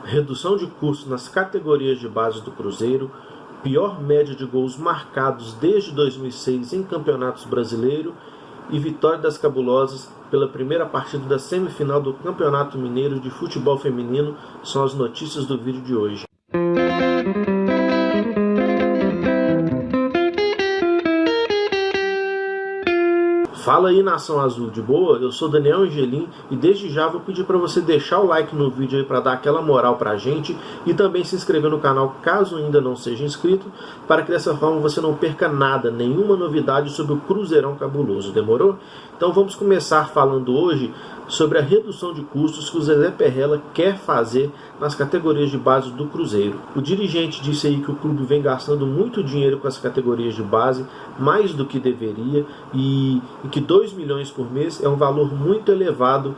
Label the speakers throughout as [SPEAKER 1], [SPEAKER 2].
[SPEAKER 1] redução de custos nas categorias de base do Cruzeiro, pior média de gols marcados desde 2006 em campeonatos brasileiros e vitória das Cabulosas pela primeira partida da semifinal do Campeonato Mineiro de Futebol Feminino são as notícias do vídeo de hoje. Fala aí, Nação Azul, de boa? Eu sou Daniel Angelim e desde já vou pedir para você deixar o like no vídeo aí para dar aquela moral pra gente e também se inscrever no canal caso ainda não seja inscrito, para que dessa forma você não perca nada, nenhuma novidade sobre o Cruzeirão Cabuloso, demorou? Então vamos começar falando hoje sobre a redução de custos que o Zezé Perrella quer fazer nas categorias de base do Cruzeiro. O dirigente disse aí que o clube vem gastando muito dinheiro com as categorias de base, mais do que deveria, e que 2 milhões por mês é um valor muito elevado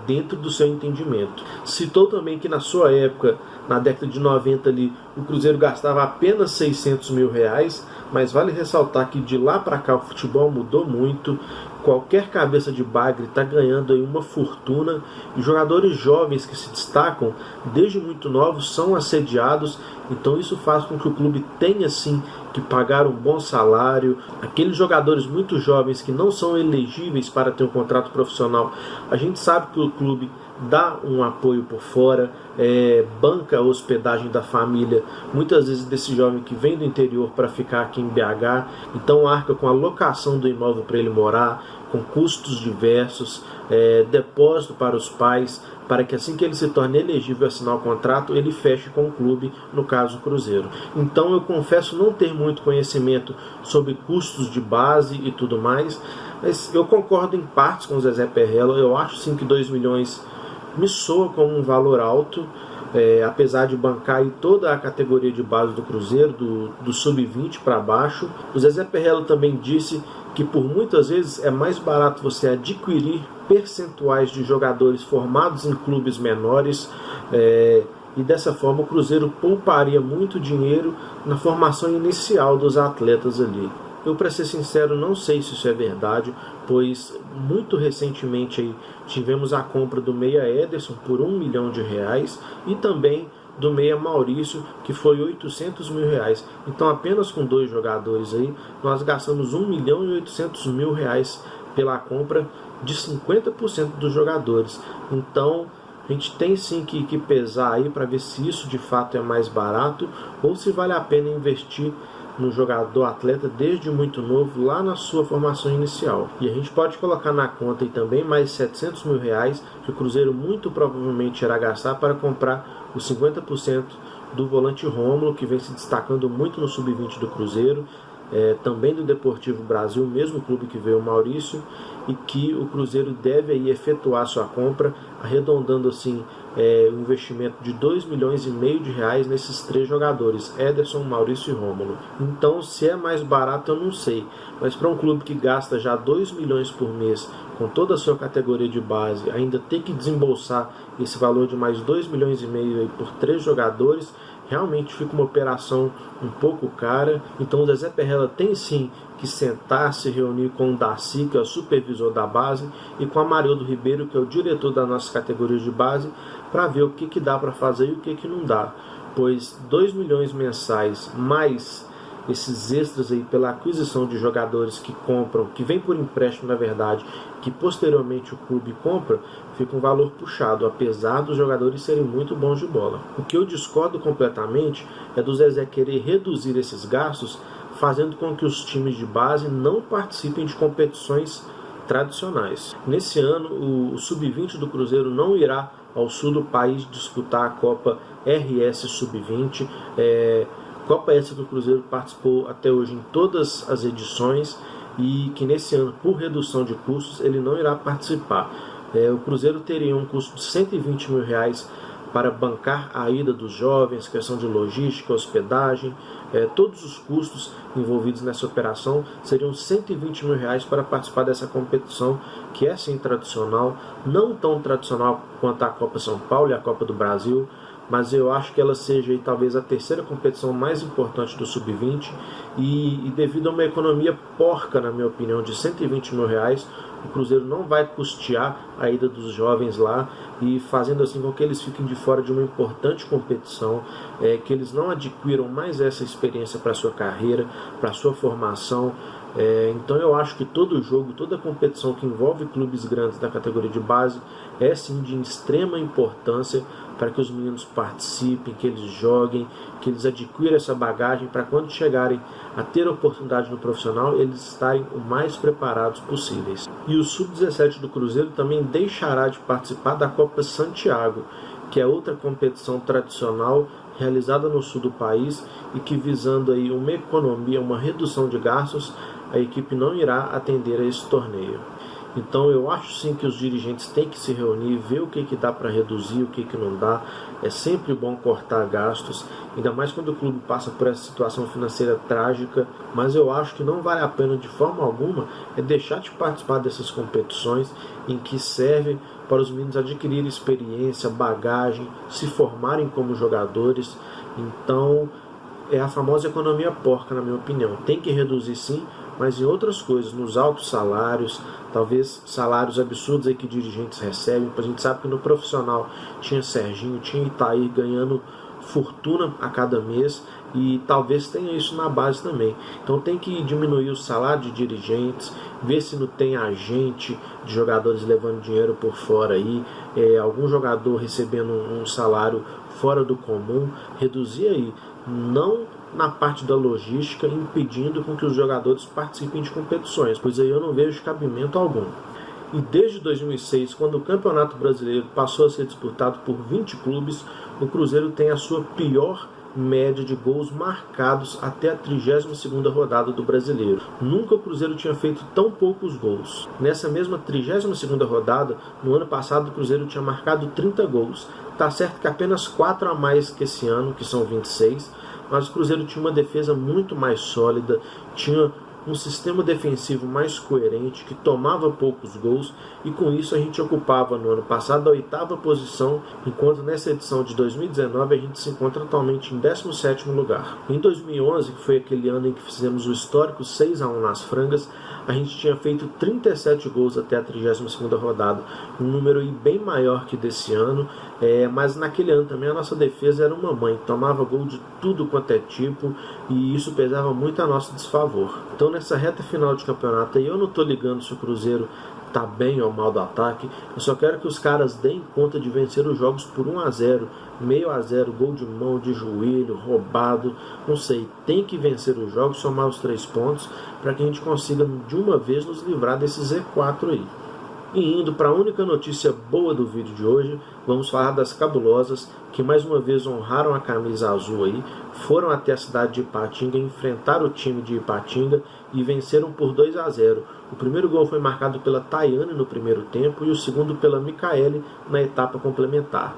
[SPEAKER 1] dentro do seu entendimento. Citou também que na sua época, na década de 90 ali, o Cruzeiro gastava apenas 600 mil reais, mas vale ressaltar que de lá para cá o futebol mudou muito. Qualquer cabeça de bagre está ganhando aí uma fortuna e jogadores jovens que se destacam desde muito novos são assediados, então isso faz com que o clube tenha sim que pagar um bom salário. Aqueles jogadores muito jovens que não são elegíveis para ter um contrato profissional, a gente sabe que o clube dá um apoio por fora, banca a hospedagem da família, muitas vezes desse jovem que vem do interior para ficar aqui em BH, então arca com a locação do imóvel para ele morar, com custos diversos, depósito para os pais, para que assim que ele se torne elegível a assinar o contrato, ele feche com o clube, no caso o Cruzeiro. Então eu confesso não ter muito conhecimento sobre custos de base e tudo mais, mas eu concordo em partes com o Zezé Perrella. Eu acho sim que 2 milhões me soa como um valor alto, apesar de bancar aí toda a categoria de base do Cruzeiro, do sub-20 para baixo. O Zezé Perrella também disse que por muitas vezes é mais barato você adquirir percentuais de jogadores formados em clubes menores, e dessa forma o Cruzeiro pouparia muito dinheiro na formação inicial dos atletas ali. Eu, para ser sincero, não sei se isso é verdade, pois muito recentemente aí tivemos a compra do meia Ederson por 1 milhão de reais e também do meia Maurício, que foi 800 mil reais. Então apenas com 2 jogadores aí nós gastamos 1 milhão e 800 mil reais pela compra de 50% dos jogadores. Então a gente tem sim que pesar aí para ver se isso de fato é mais barato ou se vale a pena investir no jogador atleta desde muito novo, lá na sua formação inicial. E a gente pode colocar na conta aí também mais 700 mil reais que o Cruzeiro muito provavelmente irá gastar para comprar os 50% do volante Rômulo, que vem se destacando muito no sub-20 do Cruzeiro, também do Deportivo Brasil, mesmo clube que veio o Maurício, e que o Cruzeiro deve aí efetuar sua compra, arredondando assim um investimento de 2 milhões e meio de reais nesses 3 jogadores, Ederson, Maurício e Rômulo. Então, se é mais barato eu não sei, mas para um clube que gasta já 2 milhões por mês com toda a sua categoria de base, ainda ter que desembolsar esse valor de mais 2 milhões e meio aí por 3 jogadores, realmente fica uma operação um pouco cara. Então o Zezé Perrella tem sim que sentar, se reunir com o Darcy, que é o supervisor da base, e com o Amarildo Ribeiro, que é o diretor da nossa categoria de base, para ver o que dá para fazer e o que não dá. Pois 2 milhões mensais mais esses extras aí pela aquisição de jogadores que compram, que vem por empréstimo na verdade, que posteriormente o clube compra, fica um valor puxado, apesar dos jogadores serem muito bons de bola. O que eu discordo completamente é do Zezé querer reduzir esses gastos, fazendo com que os times de base não participem de competições tradicionais. Nesse ano, o sub-20 do Cruzeiro não irá ao sul do país disputar a Copa RS Sub-20, Copa essa que o Cruzeiro participou até hoje em todas as edições e que nesse ano, por redução de custos, ele não irá participar. O Cruzeiro teria um custo de 120 mil reais para bancar a ida dos jovens, questão de logística, hospedagem, Todos os custos envolvidos nessa operação seriam R$120 mil para participar dessa competição, que é sim tradicional, não tão tradicional quanto a Copa São Paulo e a Copa do Brasil, mas eu acho que ela seja aí, talvez a terceira competição mais importante do Sub-20 e devido a uma economia porca, na minha opinião, de R$120 mil, o Cruzeiro não vai custear a ida dos jovens lá e fazendo assim com que eles fiquem de fora de uma importante competição, que eles não adquiram mais essa experiência para a sua carreira, para a sua formação. Então eu acho que todo jogo, toda competição que envolve clubes grandes da categoria de base é sim de extrema importância para que os meninos participem, que eles joguem, que eles adquiram essa bagagem para quando chegarem a ter oportunidade no profissional, eles estarem o mais preparados possíveis. E o Sub-17 do Cruzeiro também deixará de participar da Copa Santiago, que é outra competição tradicional realizada no sul do país e que, visando aí uma economia, uma redução de gastos, a equipe não irá atender a esse torneio. Então eu acho sim que os dirigentes têm que se reunir, ver o que dá para reduzir, o que não dá. É sempre bom cortar gastos, ainda mais quando o clube passa por essa situação financeira trágica, mas eu acho que não vale a pena de forma alguma deixar de participar dessas competições em que serve para os meninos adquirirem experiência, bagagem, se formarem como jogadores. Então é a famosa economia porca, na minha opinião. Tem que reduzir sim, mas em outras coisas, nos altos salários, talvez salários absurdos aí que dirigentes recebem. A gente sabe que no profissional tinha Serginho, tinha Itair ganhando fortuna a cada mês e talvez tenha isso na base também. Então tem que diminuir o salário de dirigentes, ver se não tem agente de jogadores levando dinheiro por fora aí, algum jogador recebendo um salário fora do comum, reduzir aí, não na parte da logística, impedindo com que os jogadores participem de competições, pois aí eu não vejo cabimento algum. E desde 2006, quando o Campeonato Brasileiro passou a ser disputado por 20 clubes, o Cruzeiro tem a sua pior média de gols marcados até a 32ª rodada do Brasileiro. Nunca o Cruzeiro tinha feito tão poucos gols. Nessa mesma 32ª rodada, no ano passado, o Cruzeiro tinha marcado 30 gols. Tá certo que apenas 4 a mais que esse ano, que são 26, mas o Cruzeiro tinha uma defesa muito mais sólida, tinha um sistema defensivo mais coerente, que tomava poucos gols, e com isso a gente ocupava no ano passado a 8ª posição, enquanto nessa edição de 2019 a gente se encontra atualmente em 17º lugar. Em 2011, que foi aquele ano em que fizemos o histórico 6-1 nas frangas, a gente tinha feito 37 gols até a 32ª rodada, um número bem maior que desse ano, mas naquele ano também a nossa defesa era uma mãe, tomava gol de tudo quanto é tipo, e isso pesava muito a nosso desfavor. Então nessa reta final de campeonato aí, eu não estou ligando se o Cruzeiro tá bem ou mal do ataque, eu só quero que os caras deem conta de vencer os jogos por 1-0, meio a 0, gol de mão, de joelho, roubado, não sei, tem que vencer os jogos, somar os 3 pontos, para que a gente consiga de uma vez nos livrar desse Z4 aí. E indo para a única notícia boa do vídeo de hoje, vamos falar das Cabulosas, que mais uma vez honraram a camisa azul aí, foram até a cidade de Ipatinga, enfrentaram o time de Ipatinga e venceram por 2-0. O primeiro gol foi marcado pela Tayane no primeiro tempo e o segundo pela Micaele na etapa complementar.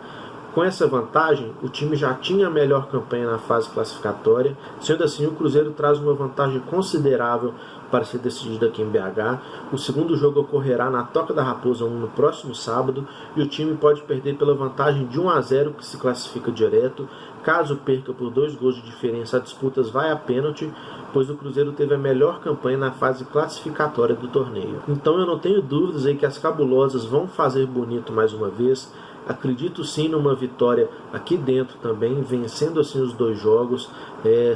[SPEAKER 1] Com essa vantagem, o time já tinha a melhor campanha na fase classificatória, sendo assim o Cruzeiro traz uma vantagem considerável para ser decidida aqui em BH. O segundo jogo ocorrerá na Toca da Raposa 1 no próximo sábado e o time pode perder pela vantagem de 1-0 que se classifica direto. Caso perca por 2 gols de diferença, a disputa vai a pênalti, pois o Cruzeiro teve a melhor campanha na fase classificatória do torneio. Então eu não tenho dúvidas aí que as Cabulosas vão fazer bonito mais uma vez. Acredito sim numa vitória aqui dentro também, vencendo assim os 2 jogos.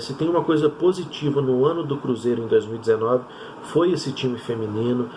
[SPEAKER 1] Se tem uma coisa positiva no ano do Cruzeiro em 2019, foi esse time feminino.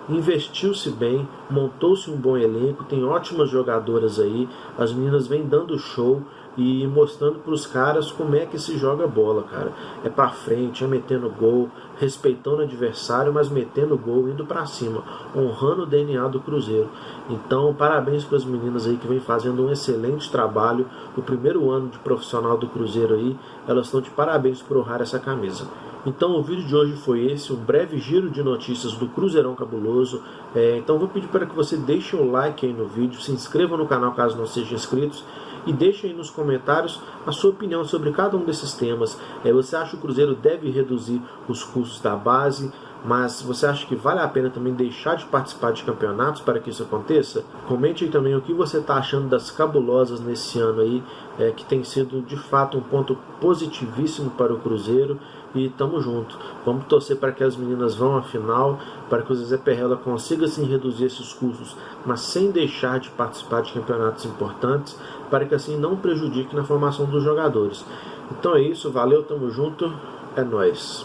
[SPEAKER 1] Investiu-se bem, montou-se um bom elenco, tem ótimas jogadoras aí, as meninas vêm dando show e mostrando para os caras como é que se joga bola, cara. É pra frente, é metendo gol, respeitando o adversário, mas metendo gol, indo para cima, honrando o DNA do Cruzeiro. Então, parabéns para as meninas aí que vem fazendo um excelente trabalho. O primeiro ano de profissional do Cruzeiro aí, elas estão de parabéns por honrar essa camisa. Então o vídeo de hoje foi esse, um breve giro de notícias do Cruzeirão Cabuloso. Então vou pedir para que você deixe o like aí no vídeo, se inscreva no canal caso não sejam inscritos e deixe aí nos comentários a sua opinião sobre cada um desses temas. Você acha que o Cruzeiro deve reduzir os custos da base, mas você acha que vale a pena também deixar de participar de campeonatos para que isso aconteça? Comente aí também o que você está achando das cabulosas nesse ano aí, que tem sido de fato um ponto positivíssimo para o Cruzeiro. E tamo junto, vamos torcer para que as meninas vão à final, para que o Zezé Perrella consiga sim reduzir esses custos, mas sem deixar de participar de campeonatos importantes, para que assim não prejudique na formação dos jogadores. Então é isso, valeu, tamo junto, é nóis.